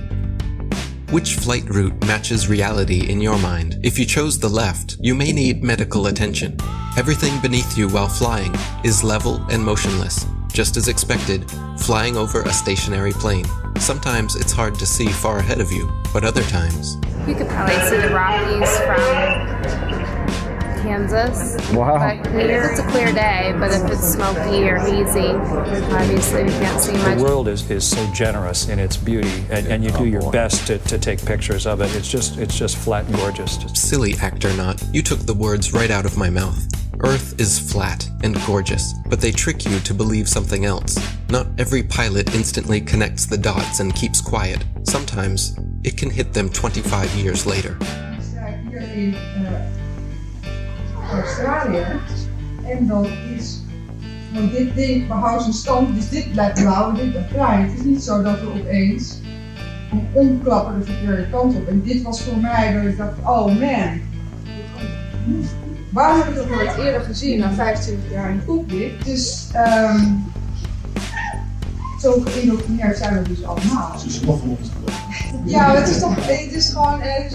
Which flight route matches reality in your mind? If you chose the left, you may need medical attention. Everything beneath you while flying is level and motionless. Just as expected, flying over a stationary plane. Sometimes it's hard to see far ahead of you, but other times... You could probably see the Rockies from Kansas. Wow. But here it's a clear day, but if it's smoky or hazy, obviously we can't see much. The world is so generous in its beauty, and you do your best to take pictures of it. It's just flat and gorgeous. Silly actor not, you took the words right out of my mouth. Earth is flat and gorgeous, but they trick you to believe something else. Not every pilot instantly connects the dots and keeps quiet. Sometimes, it can hit them 25 years later. Australië. En dan is, want dit ding behoudt zijn stand, dus dit blijft blauw en dit blijft bruin. Het is niet zo dat we opeens omklappen de verkeerde kant op. En dit was voor mij dat ik dacht, oh man, waarom heb ik dat nooit eerder gezien na 25 jaar in het cockpit? Dus zo geïndoctrineerd zijn we dus allemaal. Ja, het is toch, het is gewoon heel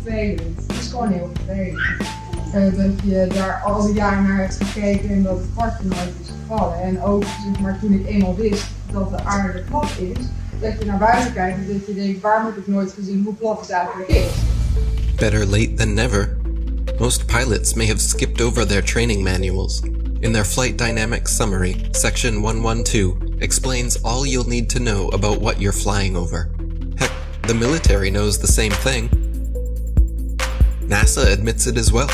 vervelend. Het is gewoon heel vervelend. Dat je daar al die jaren naar hebt gekeken en dat het kwartje nooit is gevallen. En ook zeg maar, toen ik eenmaal wist dat de aarde plat is, dat je naar buiten kijkt en dat je denkt, waarom heb ik nooit gezien hoe plat het eigenlijk is? Better late than never. Most pilots may have skipped over their training manuals. In their Flight Dynamics Summary, Section 112 explains all you'll need to know about what you're flying over. Heck, the military knows the same thing. NASA admits it as well.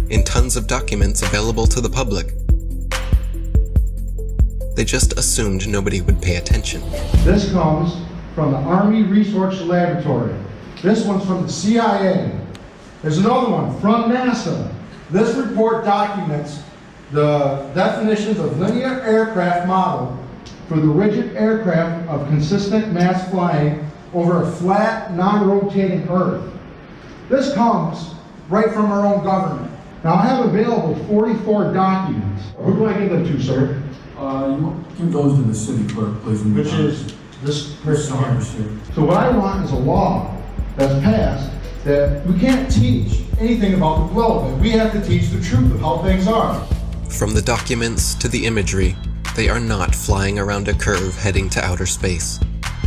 In tons of documents available to the public. They just assumed nobody would pay attention. This comes from the Army Research Laboratory. This one's from the CIA. There's another one from NASA. This report documents the definitions of linear aircraft model for the rigid aircraft of consistent mass flying over a flat, non-rotating Earth. This comes right from our own government. Now I have available 44 documents. Who do I give them to, sir? You give those to the city clerk, please. Which is this person here. So what I want is a law that's passed that we can't teach anything about the globe, and we have to teach the truth of how things are. From the documents to the imagery, they are not flying around a curve heading to outer space.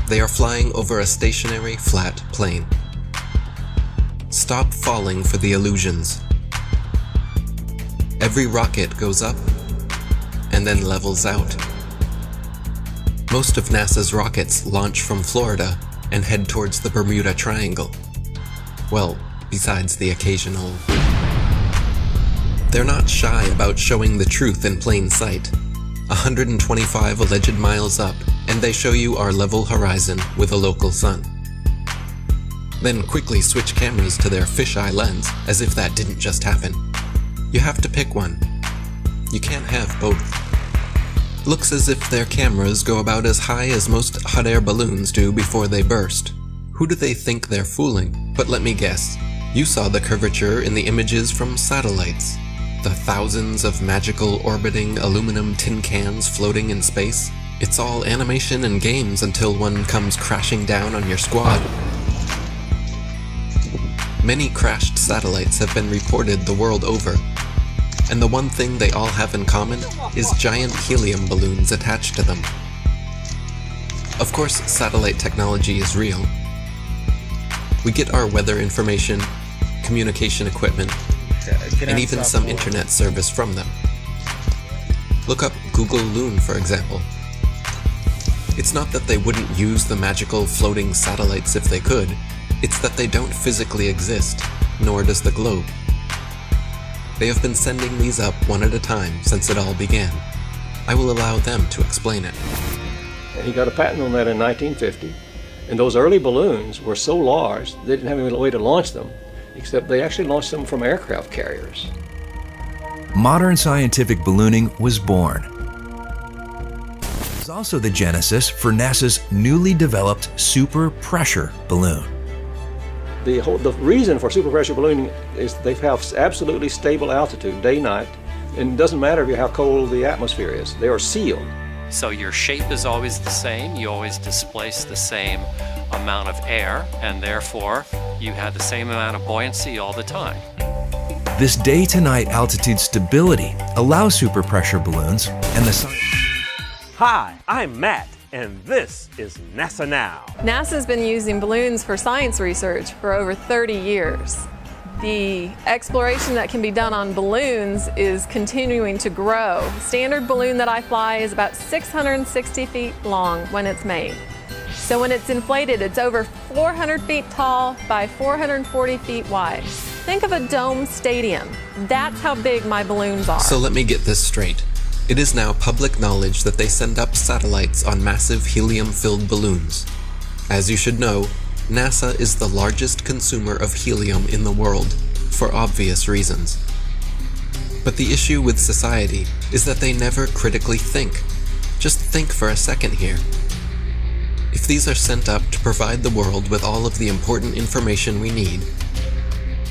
They are flying over a stationary, flat plane. Stop falling for the illusions. Every rocket goes up and then levels out. Most of NASA's rockets launch from Florida and head towards the Bermuda Triangle. Well, besides the occasional... They're not shy about showing the truth in plain sight. 125 alleged miles up, and they show you our level horizon with a local sun. Then quickly switch cameras to their fisheye lens, as if that didn't just happen. You have to pick one. You can't have both. Looks as if their cameras go about as high as most hot air balloons do before they burst. Who do they think they're fooling? But let me guess. You saw the curvature in the images from satellites. The thousands of magical orbiting aluminum tin cans floating in space. It's all animation and games until one comes crashing down on your squad. Many crashed satellites have been reported the world over, and the one thing they all have in common is giant helium balloons attached to them. Of course, satellite technology is real. We get our weather information, communication equipment, and even some internet service from them. Look up Google Loon, for example. It's not that they wouldn't use the magical floating satellites if they could, it's that they don't physically exist, nor does the globe. They have been sending these up one at a time since it all began. I will allow them to explain it. He got a patent on that in 1950, and those early balloons were so large they didn't have any way to launch them, except they actually launched them from aircraft carriers. Modern scientific ballooning was born. It was also the genesis for NASA's newly developed super pressure balloon. The reason for super pressure ballooning is they have absolutely stable altitude day, night, and it doesn't matter how cold the atmosphere is. They are sealed. So your shape is always the same, you always displace the same amount of air, and therefore you have the same amount of buoyancy all the time. This day-to-night altitude stability allows super pressure balloons and the... Hi, I'm Matt, and this is NASA Now. NASA's been using balloons for science research for over 30 years. The exploration that can be done on balloons is continuing to grow. The standard balloon that I fly is about 660 feet long when it's made. So when it's inflated, it's over 400 feet tall by 440 feet wide. Think of a dome stadium. That's how big my balloons are. So let me get this straight. It is now public knowledge that they send up satellites on massive helium-filled balloons. As you should know, NASA is the largest consumer of helium in the world, for obvious reasons. But the issue with society is that they never critically think. Just think for a second here. If these are sent up to provide the world with all of the important information we need,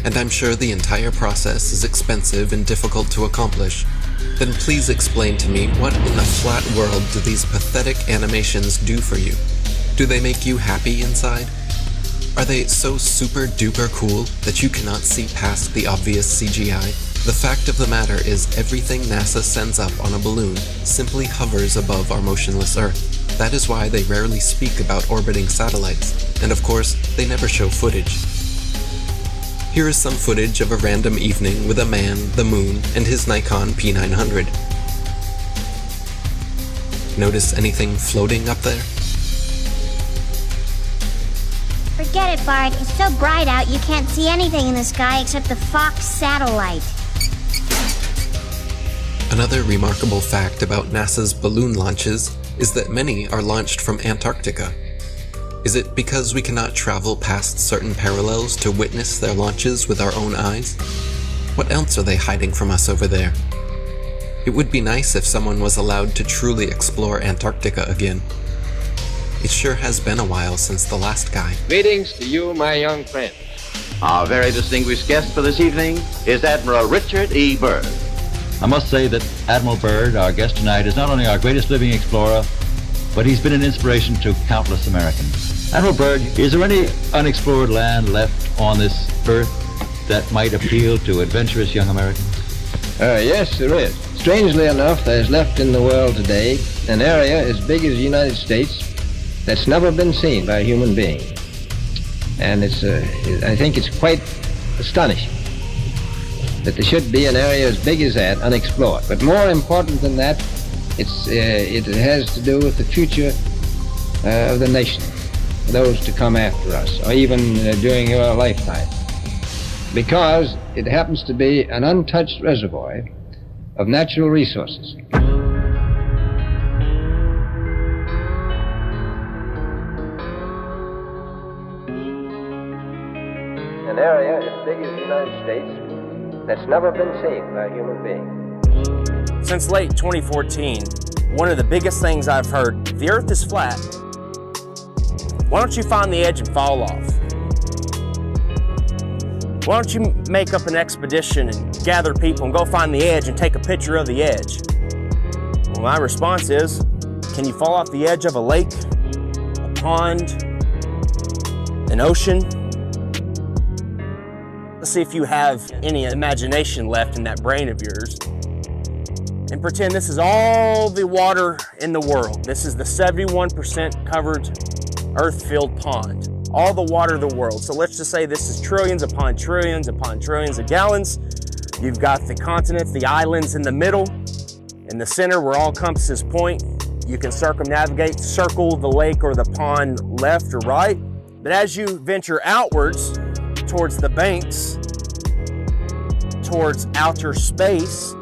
and I'm sure the entire process is expensive and difficult to accomplish, then please explain to me what in the flat world do these pathetic animations do for you? Do they make you happy inside? Are they so super duper cool that you cannot see past the obvious CGI? The fact of the matter is everything NASA sends up on a balloon simply hovers above our motionless Earth. That is why they rarely speak about orbiting satellites, and of course, they never show footage. Here is some footage of a random evening with a man, the moon, and his Nikon P900. Notice anything floating up there? Forget it, Bart. It's so bright out you can't see anything in the sky except the Fox satellite. Another remarkable fact about NASA's balloon launches is that many are launched from Antarctica. Is it because we cannot travel past certain parallels to witness their launches with our own eyes? What else are they hiding from us over there? It would be nice if someone was allowed to truly explore Antarctica again. It sure has been a while since the last guy. Greetings to you, my young friend. Our very distinguished guest for this evening is Admiral Richard E. Byrd. I must say that Admiral Byrd, our guest tonight, is not only our greatest living explorer, but he's been an inspiration to countless Americans. Admiral Byrd, is there any unexplored land left on this earth that might appeal to adventurous young Americans? Yes, there is. Strangely enough, there's left in the world today an area as big as the United States that's never been seen by a human being. And I think it's quite astonishing that there should be an area as big as that unexplored. But more important than that, it has to do with the future of the nation, those to come after us, or even during your lifetime. Because it happens to be an untouched reservoir of natural resources. An area as big as the United States that's never been seen by a human being. Since late 2014, one of the biggest things I've heard, the Earth is flat. Why don't you find the edge and fall off? Why don't you make up an expedition and gather people and go find the edge and take a picture of the edge? Well, my response is, can you fall off the edge of a lake, a pond, an ocean? Let's see if you have any imagination left in that brain of yours. And pretend this is all the water in the world. This is the 71% covered earth-filled pond. All the water of the world. So let's just say this is trillions upon trillions upon trillions of gallons. You've got the continents, the islands in the middle, in the center where all compasses point. You can circumnavigate, circle the lake or the pond left or right. But as you venture outwards towards the banks, towards outer space,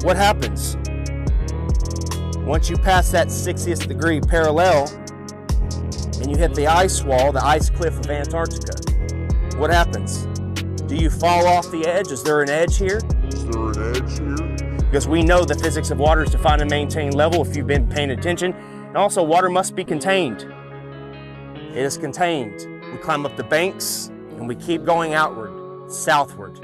what happens? Once you pass that 60th degree parallel, and you hit the ice wall, the ice cliff of Antarctica, what happens? Do you fall off the edge? Is there an edge here? Because we know the physics of water is defined and maintained level if you've been paying attention. And also, water must be contained. It is contained. We climb up the banks and we keep going outward, southward.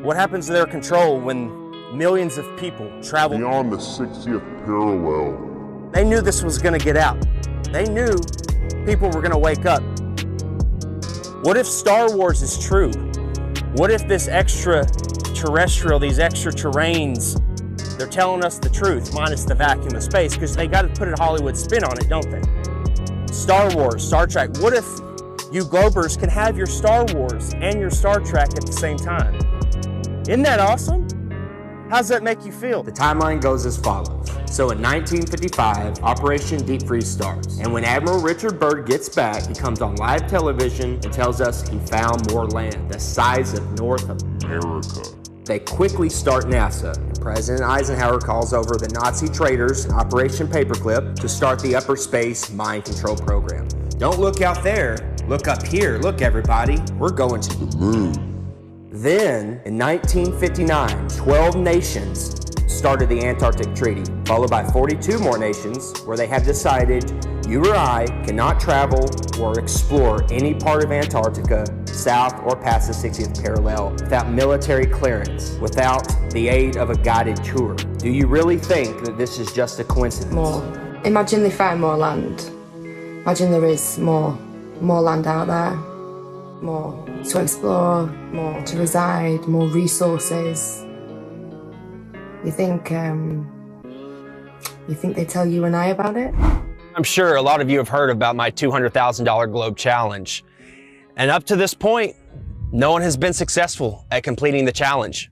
What happens to their control when millions of people travel beyond the 60th parallel? They knew this was going to get out. They knew people were going to wake up. What if Star Wars is true? What if this extraterrestrial, these extra terrains, they're telling us the truth, minus the vacuum of space, because they got to put a Hollywood spin on it, don't they? Star Wars, Star Trek. What if you Globers can have your Star Wars and your Star Trek at the same time? Isn't that awesome? How does that make you feel? The timeline goes as follows. So in 1955, Operation Deep Freeze starts. And when Admiral Richard Byrd gets back, he comes on live television and tells us he found more land, the size of North America. They quickly start NASA. And President Eisenhower calls over the Nazi traitors, Operation Paperclip, to start the upper space mind control program. Don't look out there, look up here. Look, everybody, we're going to the moon. Then, in 1959, 12 nations started the Antarctic Treaty, followed by 42 more nations where they have decided you or I cannot travel or explore any part of Antarctica south or past the 60th parallel without military clearance, without the aid of a guided tour. Do you really think that this is just a coincidence? More. Imagine they find more land. Imagine there is more land out there. More to explore, more to reside, more resources. You think they tell you and I about it? I'm sure a lot of you have heard about my $200,000 Globe Challenge. And up to this point, no one has been successful at completing the challenge.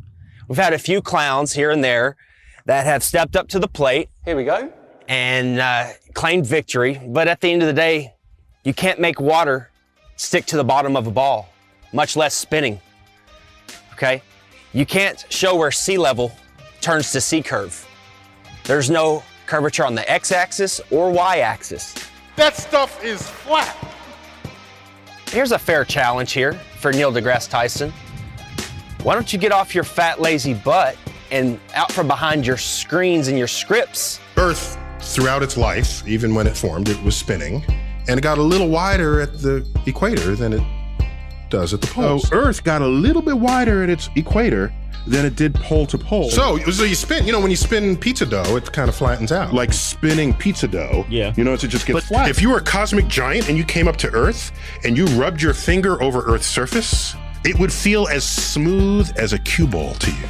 We've had a few clowns here and there that have stepped up to the plate. Here we go. And claimed victory. But at the end of the day, you can't make water stick to the bottom of a ball, much less spinning, okay? You can't show where sea level turns to sea curve. There's no curvature on the x-axis or y-axis. That stuff is flat. Here's a fair challenge here for Neil deGrasse Tyson. Why don't you get off your fat, lazy butt and out from behind your screens and your scripts? Earth, throughout its life, even when it formed, it was spinning, and it got a little wider at the equator than it does at the poles. So Earth got a little bit wider at its equator than it did pole to pole. So you spin, when you spin pizza dough, it kind of flattens out. Like spinning pizza dough. Yeah. It just gets flat. If you were a cosmic giant and you came up to Earth and you rubbed your finger over Earth's surface, it would feel as smooth as a cue ball to you.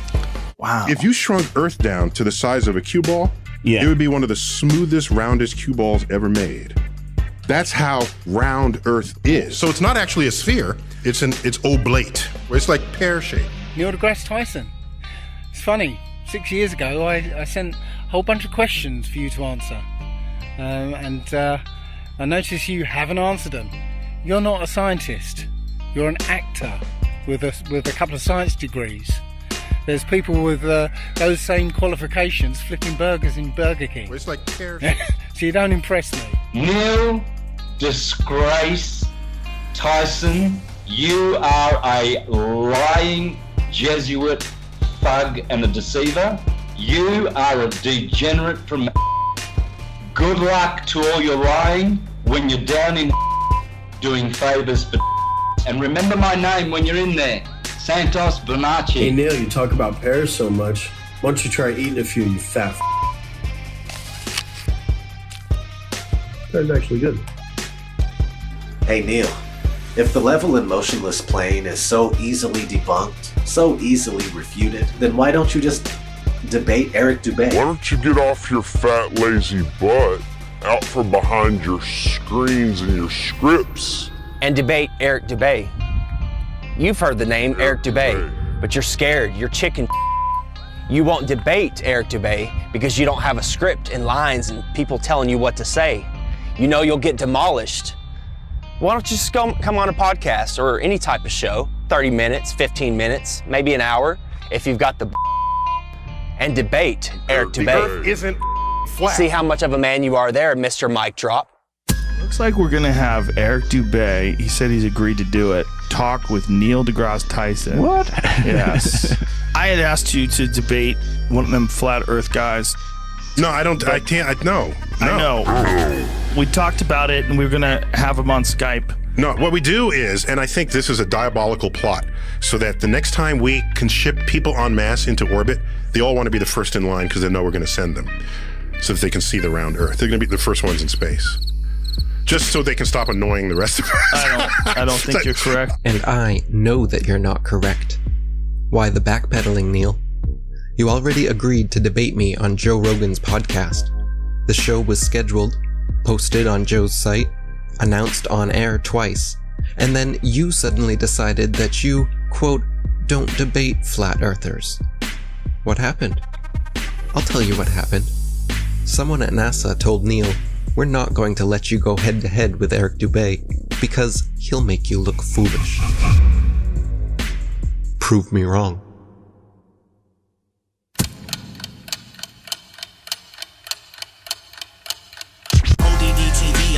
Wow. If you shrunk Earth down to the size of a cue ball, it would be one of the smoothest, roundest cue balls ever made. That's how round Earth is. So it's not actually a sphere, it's oblate, where it's like pear-shaped. Neil deGrasse Tyson. It's funny, 6 years ago I sent a whole bunch of questions for you to answer. And I notice you haven't answered them. You're not a scientist, you're an actor with a couple of science degrees. There's people with those same qualifications flipping burgers in Burger King. Well, it's like pear. So you don't impress me. Neil Disgrace Tyson, you are a lying Jesuit thug and a deceiver. You are a degenerate from. Good luck to all your lying when you're down in doing favors for. And remember my name when you're in there. Santos Bonacci. Hey Neil, you talk about pears so much. Why don't you try eating a few, you fat That's actually good. Hey Neil, if the level and motionless plane is so easily debunked, so easily refuted, then why don't you just debate Eric Dubay? Why don't you get off your fat, lazy butt, out from behind your screens and your scripts, and debate Eric Dubay? You've heard the name Eric Dubay, but you're scared, you're chicken. You won't debate Eric Dubay because you don't have a script and lines and people telling you what to say. You know you'll get demolished. Why don't you just come on a podcast or any type of show, 30 minutes, 15 minutes, maybe an hour, if you've got the and debate Eric Dubay. The Earth isn't flat. See how much of a man you are there, Mr. Mic Drop. Looks like we're gonna have Eric Dubay, he said he's agreed to do it, talk with Neil deGrasse Tyson. What? Yes. I had asked you to debate one of them flat earth guys. No, I don't, I can't, no. I know. We talked about it and we were gonna have him on Skype. No, what we do is, and I think this is a diabolical plot, so that the next time we can ship people en masse into orbit, they all want to be the first in line because they know we're gonna send them, so that they can see the round Earth. They're gonna be the first ones in space. Just so they can stop annoying the rest of us. I don't think you're correct. And I know that you're not correct. Why the backpedaling, Neil? You already agreed to debate me on Joe Rogan's podcast. The show was scheduled, posted on Joe's site, announced on air twice, and then you suddenly decided that you, quote, don't debate flat earthers. What happened? I'll tell you what happened. Someone at NASA told Neil, we're not going to let you go head to head with Eric Dubay because he'll make you look foolish. Prove me wrong.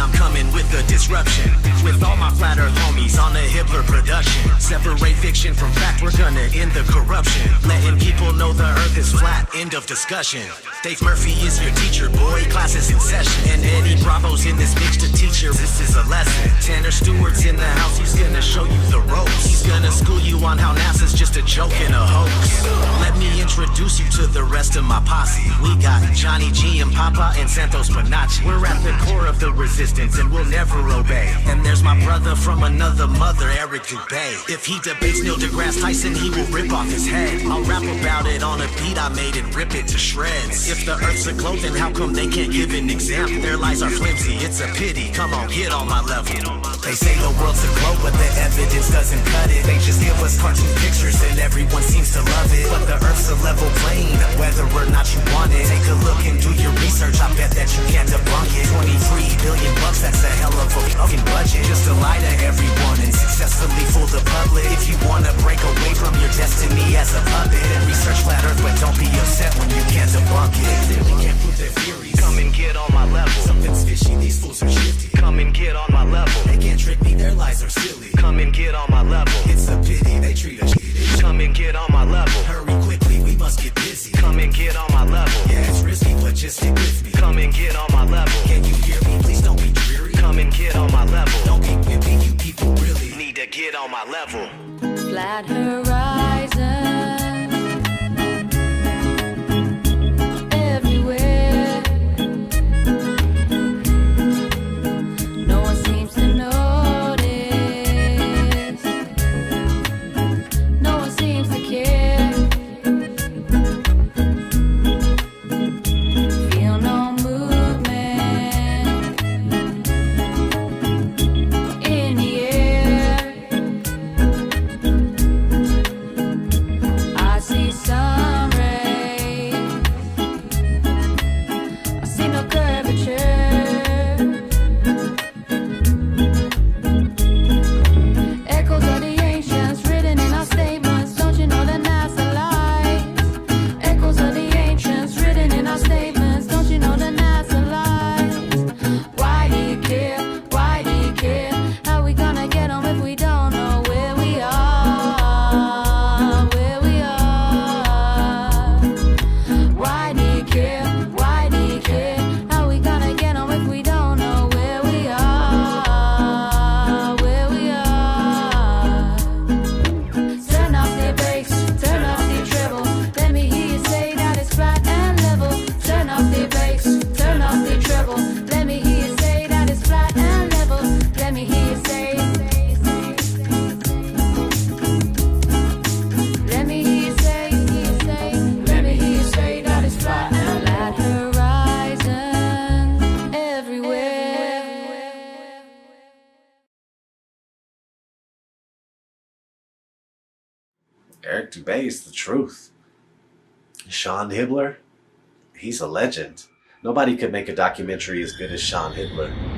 I'm coming with a disruption. With all my flat earth homies on the Hitler production. Separate fiction from fact, we're gonna end the corruption. Letting people know the earth is flat, end of discussion. Dave Murphy is your teacher, boy, class is in session. And Eddie Bravo's in this mix to teach you, this is a lesson. Tanner Stewart's in the house, he's gonna show you the ropes. He's gonna school you on how NASA's just a joke and a hoax. Let me introduce you to the rest of my posse. We got Johnny G and Papa and Santos Bonacci. We're at the core of the resistance and we'll never obey. And there's my brother from another mother, Eric Dubay. If he debates Neil deGrasse Tyson, he will rip off his head. I'll rap about it on a beat I made and rip it to shreds. If the earth's a globe, then how come they can't give an example? Their lies are flimsy, it's a pity. Come on, get on my level. They say the world's a globe, but the evidence doesn't cut it. They just give us cartoon pictures and everyone seems to love it. But the earth's a level plane, whether or not you want it. Take a look and do your research, I bet that you can't debunk it. 23 billion bucks, that's a hell of a fucking budget. Just to lie to everyone and successfully fool the public. If you wanna break away from your destiny as a puppet, then research flat earth, but don't be upset when you can't debunk it. They clearly can't prove their theories. Come and get on my level. Something's fishy, these fools are shifty. get on my level. Hurry quickly, we must get busy. Come and get on my level. Yeah, it's risky, but just stick with me. Come and get on my level. Can you hear me? Please don't be dreary. Come and get on my level. Don't be wimpy, you people really need to get on my level. Flat horizon. Eric Dubay is the truth. Sean Hibbler, he's a legend. Nobody could make a documentary as good as Sean Hibbler.